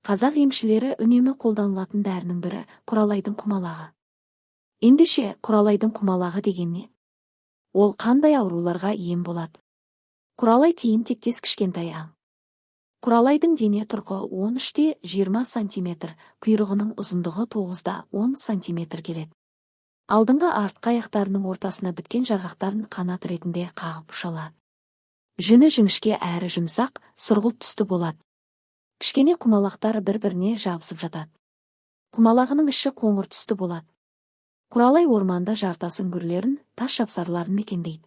Қазақ емшілері үнемі қолданылатын дәрінің бірі құралайдың құмалағы. Ендеше құралайдың құмалағы деген не? Ол қандай ауруларға ем болады? Құралай тиын-тектес кішкентай аң. Құралайдың дене тұрқы 13-20 см, құйрығының ұзындығы 9-10 см келеді. Алдыңғы артқы аяқтарының ортасына біткен жарғақтарын қанат ретінде қағып ұшалады. Жүні жіңішке әрі жұмсақ, сұрғылт түсті болады. Кішкене құмалақтары бір-біріне жабысып жатады. Құмалағының іші қоңыр түсті болады. Құралай орманда жартас үңгірлерін, тас жапсарларын мекендейді.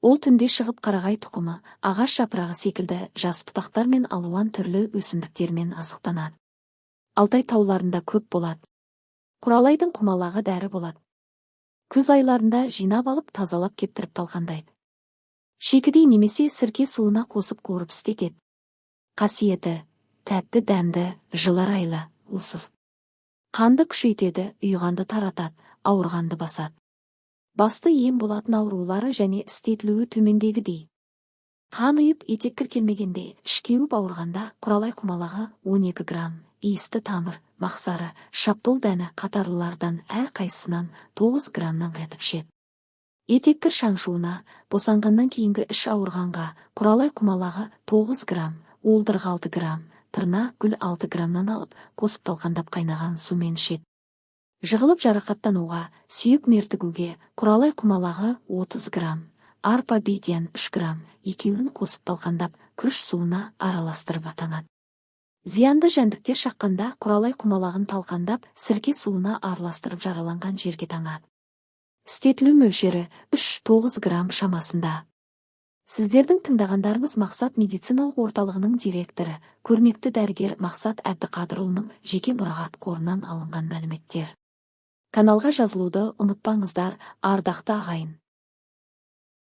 Ол түнде шығып қарағай тұқымы, ағаш жапырағы секілді жас бұтақтар мен алуан түрлі өсімдіктермен азықтанады. Алтай тауларында көп болады. Құралайдың құмалағы дәрі болады. Күз айларында жинап алып тазалап кептіріп талқандайды. Шикідей немесе сірке суына қосып қуырып істетеді. Қасиеті: тәтті дәмді, жыларайлы, ұлсыз. Қанды күшейтеді, ұйғанды таратады, ауырғанды басады. Басты ем болатын аурулары және істетілуі төмендегідей. Қан ұйып етеккір келмегенде, іш кеуіп ауырғанда құралай құмалағы 12 грамм, иісті тамыр, мақсары, шаптыл дәні қатарлылардан әрқайсысынан 9 граммнан қатып ішеді. Етеккір шаншуына, босанғаннан кейінгі іш ауырғанға құралай құмалағы 9 грамм, уылдырық 6 грамм, тырна гүл 6 граммнан алып, қосып талқандап қайнаған сумен ішеді. Жығылып жарақаттануға, сүйек мертігуге құралай құмалағы 30 грамм, арпа беден 3 грамм, екеуін қосып талқандап, күріш суына араластырып атанады. Зиянды жәндіктер шаққанда құралай құмалағын талқандап, сірке суына араластырып жараланған жерге таңады. Істетілу мөлшері 3-9 грамм шамасында. Сіздердің тыңдағандарыңыз Мақсат медициналық орталығының директоры, көрнекті дәрігер Мақсат Әбдіқадырұлының жеке мұрағат қорынан алынған мәліметтер. Каналға жазылуды ұмытпаңыздар, ардақты ағайын.